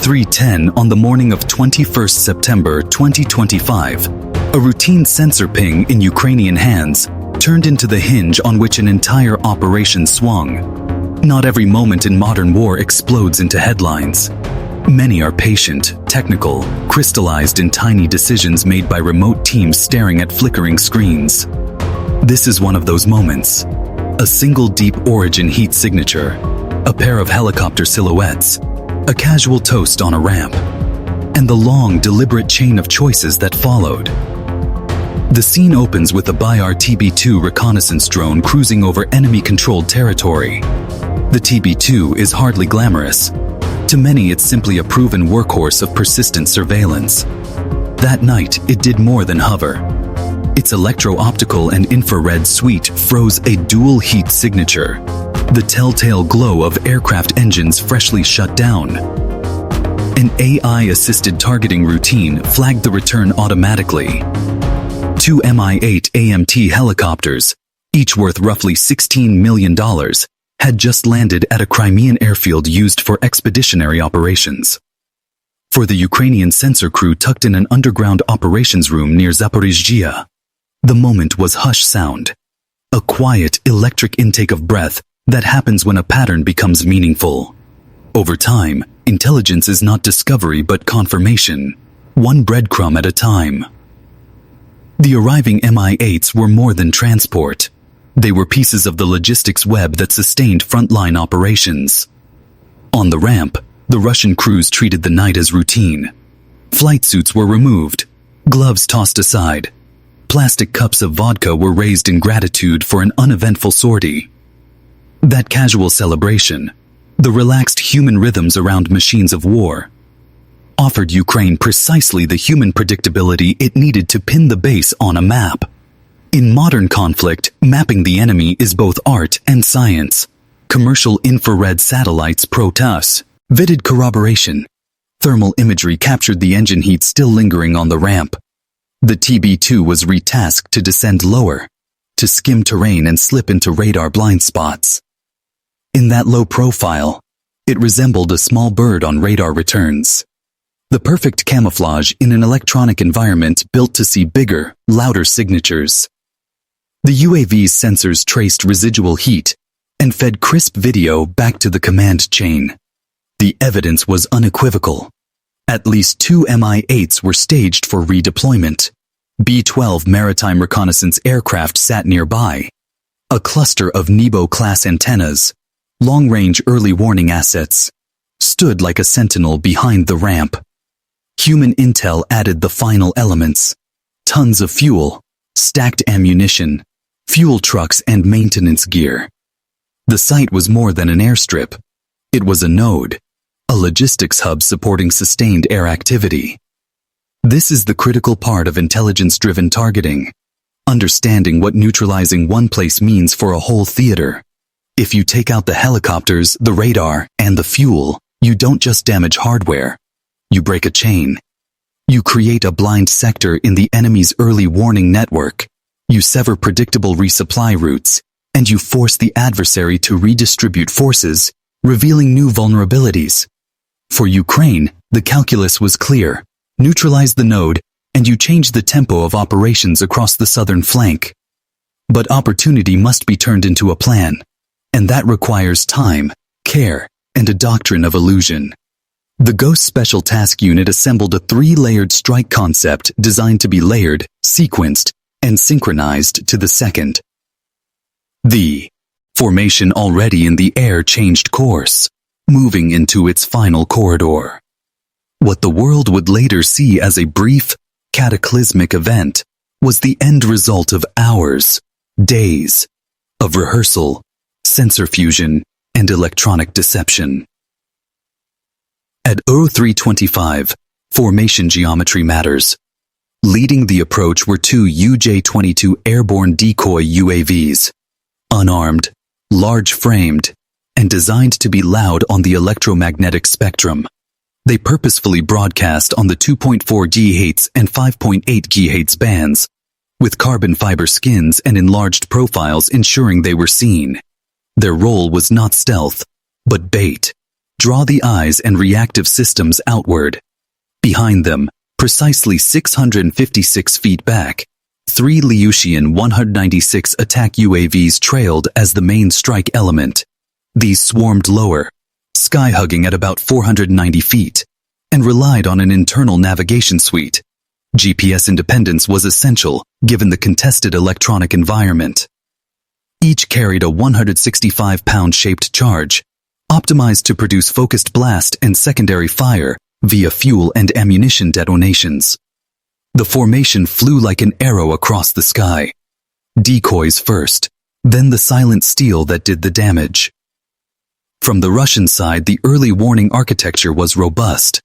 03:10 on the morning of 21st September 2025, a routine sensor ping in Ukrainian hands turned into the hinge on which an entire operation swung. Not every moment in modern war explodes into headlines. Many are patient, technical, crystallized in tiny decisions made by remote teams staring at flickering screens. This is one of those moments. A single deep origin heat signature, a pair of helicopter silhouettes, a casual toast on a ramp, and the long, deliberate chain of choices that followed. The scene opens with a Bayraktar TB2 reconnaissance drone cruising over enemy-controlled territory. The TB2 is hardly glamorous. To many, it's simply a proven workhorse of persistent surveillance. That night, it did more than hover. Its electro-optical and infrared suite froze a dual heat signature, the telltale glow of aircraft engines freshly shut down. An AI-assisted targeting routine flagged the return automatically. Two Mi-8 AMT helicopters, each worth roughly $16 million, had just landed at a Crimean airfield used for expeditionary operations. For the Ukrainian sensor crew tucked in an underground operations room near Zaporizhzhia, the moment was hush sound, a quiet, electric intake of breath that happens when a pattern becomes meaningful. Over time, intelligence is not discovery but confirmation, one breadcrumb at a time. The arriving Mi-8s were more than transport. They were pieces of the logistics web that sustained frontline operations. On the ramp, the Russian crews treated the night as routine. Flight suits were removed, gloves tossed aside. Plastic cups of vodka were raised in gratitude for an uneventful sortie. That casual celebration, the relaxed human rhythms around machines of war, offered Ukraine precisely the human predictability it needed to pin the base on a map. In modern conflict, mapping the enemy is both art and science. Commercial infrared satellites us vivid corroboration. Thermal imagery captured the engine heat still lingering on the ramp. The TB2 was retasked to descend lower, to skim terrain and slip into radar blind spots. In that low profile, it resembled a small bird on radar returns. The perfect camouflage in an electronic environment built to see bigger, louder signatures. The UAV's sensors traced residual heat and fed crisp video back to the command chain. The evidence was unequivocal. At least two Mi-8s were staged for redeployment. B-12 maritime reconnaissance aircraft sat nearby. A cluster of Nebo-class antennas, long-range early warning assets, stood like a sentinel behind the ramp. Human intel added the final elements. Tons of fuel, stacked ammunition, fuel trucks and maintenance gear. The site was more than an airstrip. It was a node, a logistics hub supporting sustained air activity. This is the critical part of intelligence-driven targeting, understanding what neutralizing one place means for a whole theater. If you take out the helicopters, the radar, and the fuel, you don't just damage hardware. You break a chain. You create a blind sector in the enemy's early warning network. You sever predictable resupply routes, and you force the adversary to redistribute forces, revealing new vulnerabilities. For Ukraine, the calculus was clear. Neutralize the node, and you change the tempo of operations across the southern flank. But opportunity must be turned into a plan, and that requires time, care, and a doctrine of illusion. The Ghost Special Task Unit assembled a three-layered strike concept designed to be layered, sequenced, and synchronized to the second. The formation already in the air changed course, moving into its final corridor. What the world would later see as a brief, cataclysmic event was the end result of hours, days, of rehearsal, sensor fusion, and electronic deception. At 0325, formation geometry matters. Leading the approach were two UJ-22 airborne decoy UAVs, unarmed, large-framed, and designed to be loud on the electromagnetic spectrum. They purposefully broadcast on the 2.4 GHz and 5.8 GHz bands, with carbon fiber skins and enlarged profiles ensuring they were seen. Their role was not stealth, but bait. draw the eyes and reactive systems outward. Behind them, precisely 656 feet back, 3 Liuxian 196 attack UAVs trailed as the main strike element. These swarmed lower, sky-hugging at about 490 feet, and relied on an internal navigation suite. GPS independence was essential given the contested electronic environment. Each carried a 165-pound shaped charge, optimized to produce focused blast and secondary fire via fuel and ammunition detonations. The formation flew like an arrow across the sky. Decoys first, then the silent steel that did the damage. From the Russian side, the early warning architecture was robust.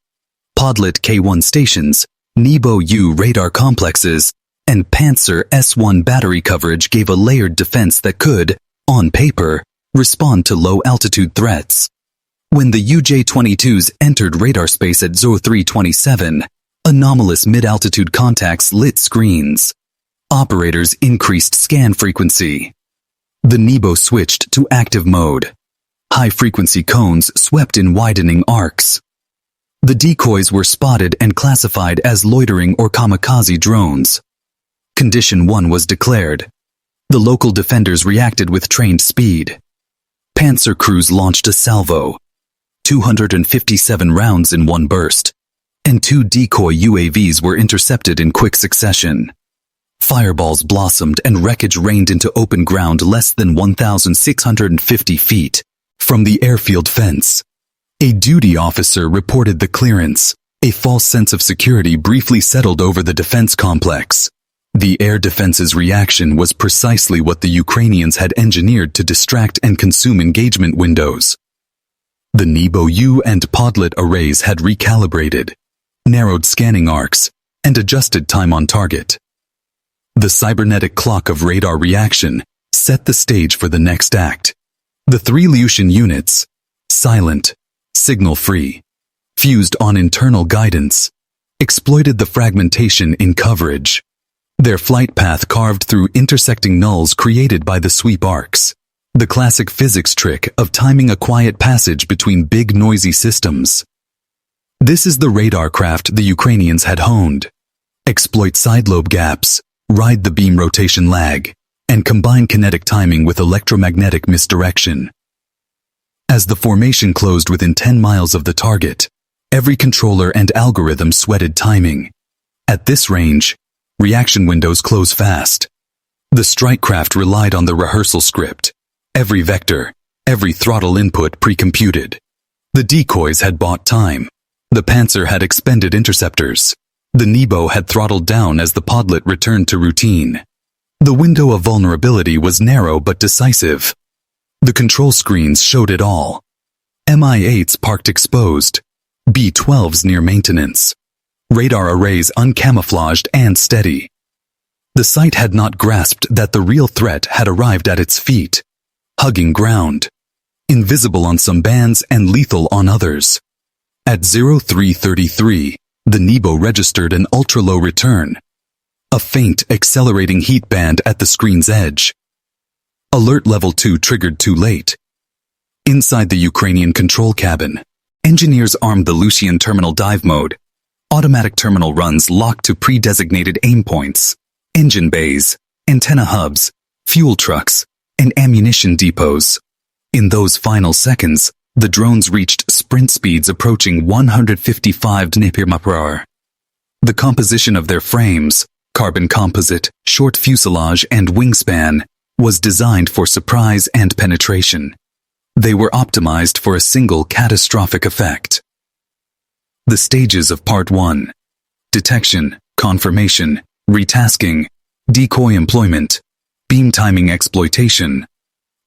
Podlet K1 stations, Nebo-U radar complexes, and Panzer S-1 battery coverage gave a layered defense that could, on paper, respond to low-altitude threats. When the UJ-22s entered radar space at 0327, anomalous mid-altitude contacts lit screens. Operators increased scan frequency. The Nebo switched to active mode. High-frequency cones swept in widening arcs. The decoys were spotted and classified as loitering or kamikaze drones. Condition 1 was declared. The local defenders reacted with trained speed. Panzer crews launched a salvo. 257 rounds in one burst, and 2 decoy UAVs were intercepted in quick succession. Fireballs blossomed and wreckage rained into open ground less than 1,650 feet from the airfield fence. A duty officer reported the clearance. A false sense of security briefly settled over the defense complex. The air defense's reaction was precisely what the Ukrainians had engineered to distract and consume engagement windows. The Nebo-U and Podlet arrays had recalibrated, narrowed scanning arcs, and adjusted time on target. The cybernetic clock of radar reaction set the stage for the next act. The 3 Liuxian units, silent, signal-free, fused on internal guidance, exploited the fragmentation in coverage. Their flight path carved through intersecting nulls created by the sweep arcs. The classic physics trick of timing a quiet passage between big noisy systems. This is the radar craft the Ukrainians had honed. Exploit sidelobe gaps, ride the beam rotation lag, and combine kinetic timing with electromagnetic misdirection. As the formation closed within 10 miles of the target, every controller and algorithm sweated timing. At this range, reaction windows close fast. The strike craft relied on the rehearsal script. Every vector, every throttle input pre-computed. The decoys had bought time. The Panzer had expended interceptors. The Nebo had throttled down as the Podlet returned to routine. The window of vulnerability was narrow but decisive. The control screens showed it all. Mi-8s parked exposed. B-12s near maintenance. Radar arrays uncamouflaged and steady. The site had not grasped that the real threat had arrived at its feet. Hugging ground. Invisible on some bands and lethal on others. At 0333, the Nebo registered an ultra-low return. A faint, accelerating heat band at the screen's edge. Alert level 2 triggered too late. Inside the Ukrainian control cabin, engineers armed the Liuxian terminal dive mode. Automatic terminal runs locked to pre-designated aim points, engine bays, antenna hubs, fuel trucks, and ammunition depots. In those final seconds, the drones reached sprint speeds approaching 155 km/h. The composition of their frames, carbon composite, short fuselage, and wingspan, was designed for surprise and penetration. They were optimized for a single catastrophic effect. The stages of Part 1: detection, confirmation, retasking, decoy employment, beam timing exploitation,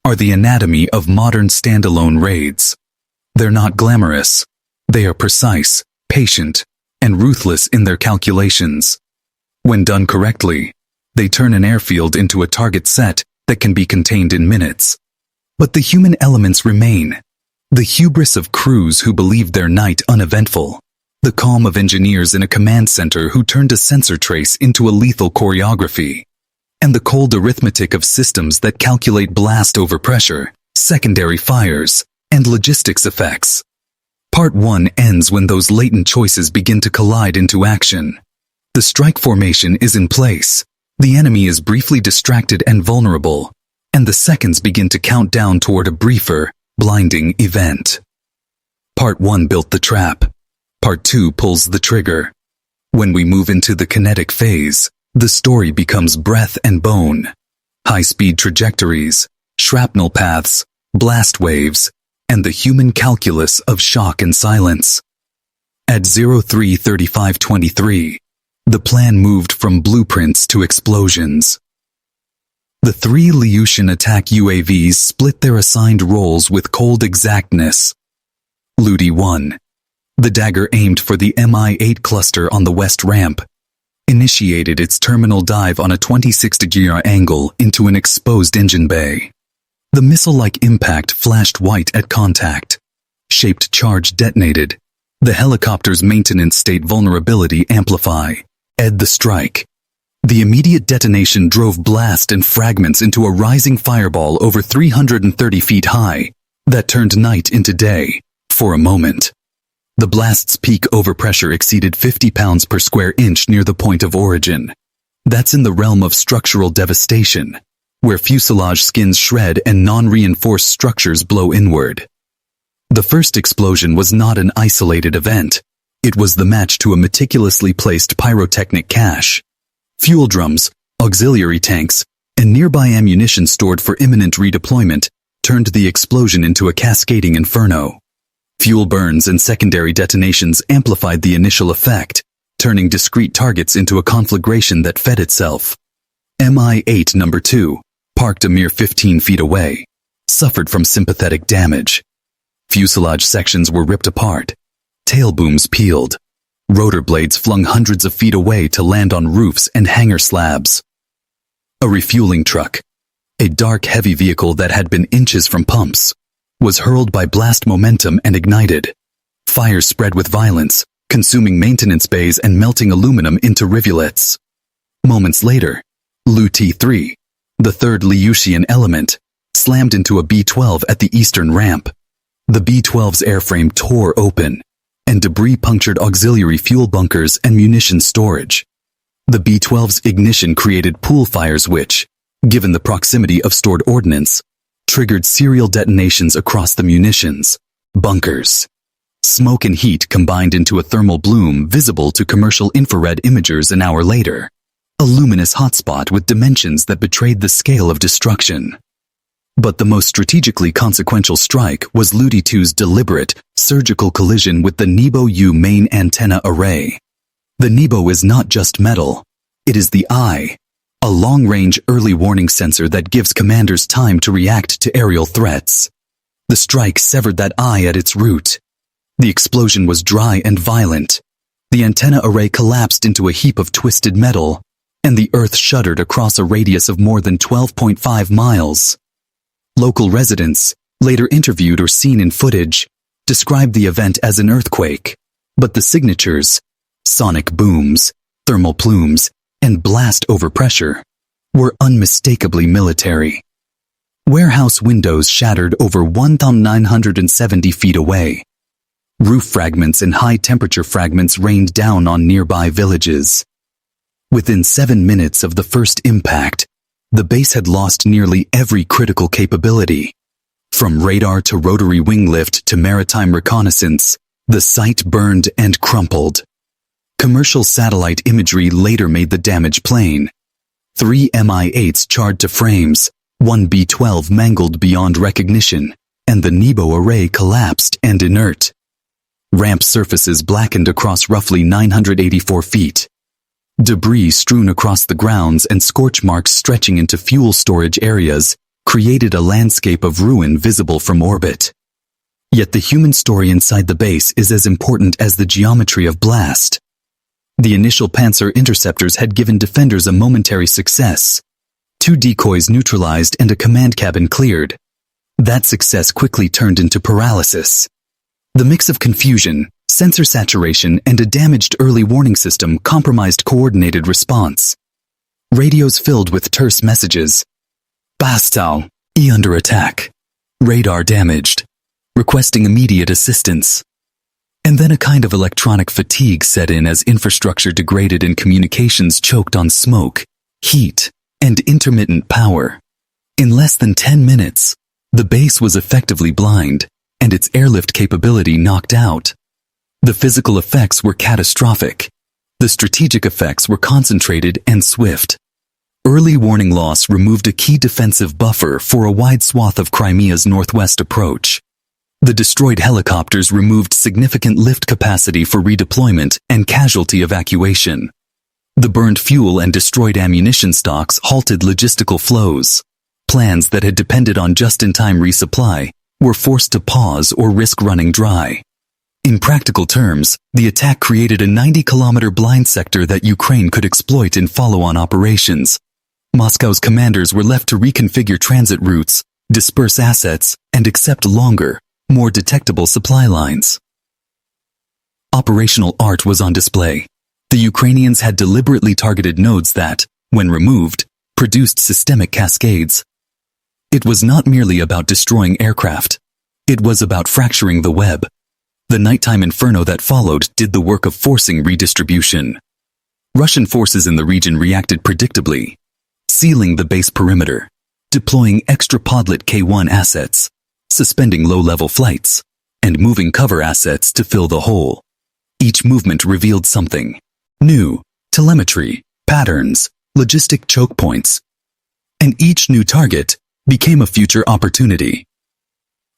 are the anatomy of modern standalone raids. They're not glamorous. They are precise, patient, and ruthless in their calculations. When done correctly, they turn an airfield into a target set that can be contained in minutes. But the human elements remain. The hubris of crews who believed their night uneventful. The calm of engineers in a command center who turned a sensor trace into a lethal choreography. And the cold arithmetic of systems that calculate blast overpressure, secondary fires, and logistics effects. Part 1 ends when those latent choices begin to collide into action. The strike formation is in place, the enemy is briefly distracted and vulnerable, and the seconds begin to count down toward a briefer, blinding event. Part 1 built the trap. Part 2 pulls the trigger. When we move into the kinetic phase, the story becomes breath and bone. High-speed trajectories, shrapnel paths, blast waves, and the human calculus of shock and silence. At 03:35:23, the plan moved from blueprints to explosions. The 3 Lyusian attack UAVs split their assigned roles with cold exactness. Ludi 1. The dagger aimed for the Mi-8 cluster on the west ramp, initiated its terminal dive on a 26-degree angle into an exposed engine bay. The missile-like impact flashed white at contact. Shaped charge detonated. The helicopter's maintenance state vulnerability amplify. The strike. The immediate detonation drove blast and fragments into a rising fireball over 330 feet high that turned night into day, for a moment. The blast's peak overpressure exceeded 50 pounds per square inch near the point of origin. That's in the realm of structural devastation, where fuselage skins shred and non-reinforced structures blow inward. The first explosion was not an isolated event. It was the match to a meticulously placed pyrotechnic cache. Fuel drums, auxiliary tanks, and nearby ammunition stored for imminent redeployment turned the explosion into a cascading inferno. Fuel burns and secondary detonations amplified the initial effect, turning discrete targets into a conflagration that fed itself. Mi-8 No. 2, parked a mere 15 feet away, suffered from sympathetic damage. Fuselage sections were ripped apart. Tail booms peeled. Rotor blades flung hundreds of feet away to land on roofs and hangar slabs. A refueling truck, a dark, heavy vehicle that had been inches from pumps, was hurled by blast momentum and ignited. Fire spread with violence, consuming maintenance bays and melting aluminum into rivulets. Moments later, Lu-T-3, the third Lyusian element, slammed into a B-12 at the eastern ramp. The B-12's airframe tore open, and debris punctured auxiliary fuel bunkers and munitions storage. The B-12's ignition created pool fires which, given the proximity of stored ordnance, triggered serial detonations across the munitions bunkers. Smoke and heat combined into a thermal bloom visible to commercial infrared imagers an hour later, a luminous hotspot with dimensions that betrayed the scale of destruction. But the most strategically consequential strike was Ludi-2's deliberate, surgical collision with the Nebo-U main antenna array. The Nebo is not just metal, it is the eye, a long-range early warning sensor that gives commanders time to react to aerial threats. The strike severed that eye at its root. The explosion was dry and violent. The antenna array collapsed into a heap of twisted metal, and the earth shuddered across a radius of more than 12.5 miles. Local residents, later interviewed or seen in footage, described the event as an earthquake, but the signatures, sonic booms, thermal plumes, and blast overpressure, were unmistakably military. Warehouse windows shattered over 1,970 feet away. Roof fragments and high-temperature fragments rained down on nearby villages. Within 7 minutes of the first impact, the base had lost nearly every critical capability. From radar to rotary wing lift to maritime reconnaissance, the site burned and crumpled. Commercial satellite imagery later made the damage plain. 3 Mi-8s charred to frames, 1 B-12 mangled beyond recognition, and the Nebo array collapsed and inert. Ramp surfaces blackened across roughly 984 feet. Debris strewn across the grounds and scorch marks stretching into fuel storage areas created a landscape of ruin visible from orbit. Yet the human story inside the base is as important as the geometry of blast. The initial Panzer interceptors had given defenders a momentary success. 2 decoys neutralized and a command cabin cleared. That success quickly turned into paralysis. The mix of confusion, sensor saturation, and a damaged early warning system compromised coordinated response. Radios filled with terse messages. Bastal, E under attack. Radar damaged. Requesting immediate assistance. And then a kind of electronic fatigue set in as infrastructure degraded and communications choked on smoke, heat, and intermittent power. In less than 10 minutes, the base was effectively blind, and its airlift capability knocked out. The physical effects were catastrophic. The strategic effects were concentrated and swift. Early warning loss removed a key defensive buffer for a wide swath of Crimea's northwest approach. The destroyed helicopters removed significant lift capacity for redeployment and casualty evacuation. The burned fuel and destroyed ammunition stocks halted logistical flows. Plans that had depended on just-in-time resupply were forced to pause or risk running dry. In practical terms, the attack created a 90-kilometer blind sector that Ukraine could exploit in follow-on operations. Moscow's commanders were left to reconfigure transit routes, disperse assets, and accept longer, more detectable supply lines. Operational art was on display. The Ukrainians had deliberately targeted nodes that, when removed, produced systemic cascades. It was not merely about destroying aircraft. It was about fracturing the web. The nighttime inferno that followed did the work of forcing redistribution. Russian forces in the region reacted predictably, sealing the base perimeter, deploying extra podlet K-1 assets, suspending low-level flights, and moving cover assets to fill the hole. Each movement revealed something new: telemetry, patterns, logistic choke points. And each new target became a future opportunity.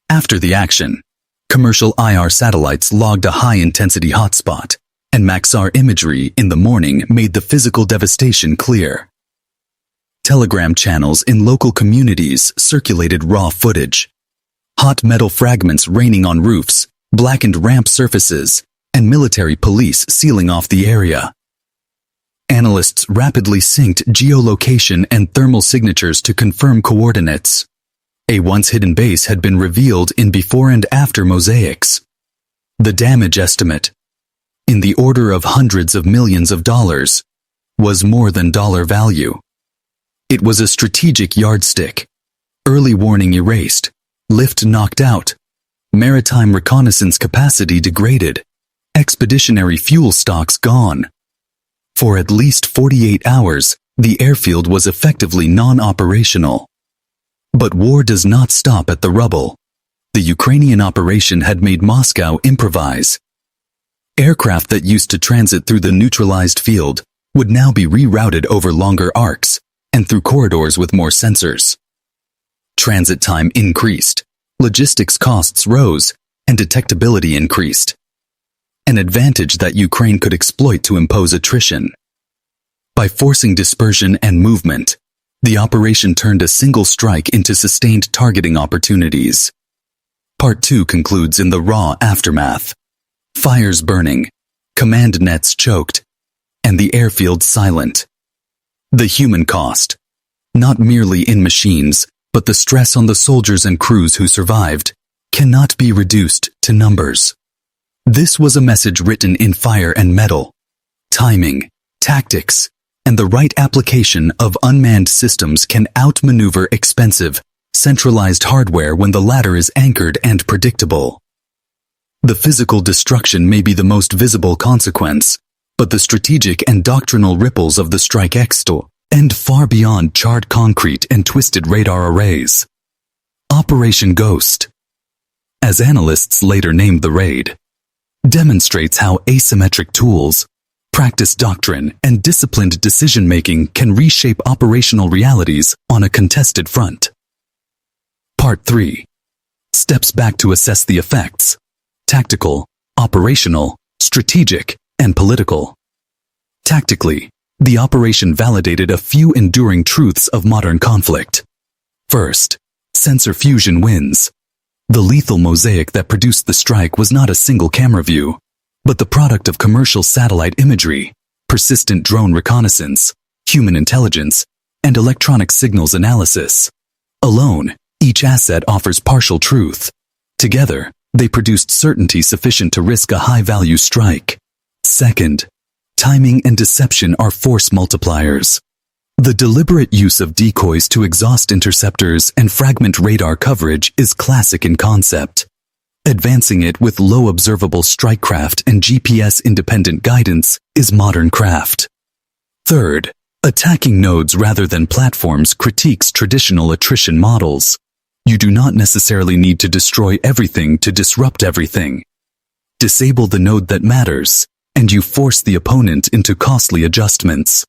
After the action, commercial IR satellites logged a high-intensity hotspot, and Maxar imagery in the morning made the physical devastation clear. Telegram channels in local communities circulated raw footage. Hot metal fragments raining on roofs, blackened ramp surfaces, and military police sealing off the area. Analysts rapidly synced geolocation and thermal signatures to confirm coordinates. A once-hidden base had been revealed in before and after mosaics. The damage estimate, in the order of hundreds of millions of dollars, was more than dollar value. It was a strategic yardstick. Early warning erased, lift knocked out, maritime reconnaissance capacity degraded, expeditionary fuel stocks gone. For at least 48 hours, the airfield was effectively non-operational. But war does not stop at the rubble. The Ukrainian operation had made Moscow improvise. Aircraft that used to transit through the neutralized field would now be rerouted over longer arcs and through corridors with more sensors. Transit time increased, logistics costs rose, and detectability increased. An advantage that Ukraine could exploit to impose attrition. By forcing dispersion and movement, the operation turned a single strike into sustained targeting opportunities. Part 2 concludes in the raw aftermath. Fires burning, command nets choked, and the airfield silent. The human cost, not merely in machines, but the stress on the soldiers and crews who survived, cannot be reduced to numbers. This was a message written in fire and metal. Timing, tactics, and the right application of unmanned systems can outmaneuver expensive, centralized hardware when the latter is anchored and predictable. The physical destruction may be the most visible consequence, but the strategic and doctrinal ripples of the strike extend far beyond charred concrete and twisted radar arrays. Operation Ghost, as analysts later named the raid, demonstrates how asymmetric tools, practice doctrine, and disciplined decision-making can reshape operational realities on a contested front. Part 3. Steps back to assess the effects: tactical, operational, strategic, and political. Tactically, the operation validated a few enduring truths of modern conflict. First, sensor fusion wins. The lethal mosaic that produced the strike was not a single camera view, but the product of commercial satellite imagery, persistent drone reconnaissance, human intelligence, and electronic signals analysis. Alone, each asset offers partial truth. Together, they produced certainty sufficient to risk a high-value strike. Second, timing and deception are force multipliers. The deliberate use of decoys to exhaust interceptors and fragment radar coverage is classic in concept. Advancing it with low observable strikecraft and GPS-independent guidance is modern craft. Third, attacking nodes rather than platforms critiques traditional attrition models. You do not necessarily need to destroy everything to disrupt everything. Disable the node that matters, and you force the opponent into costly adjustments.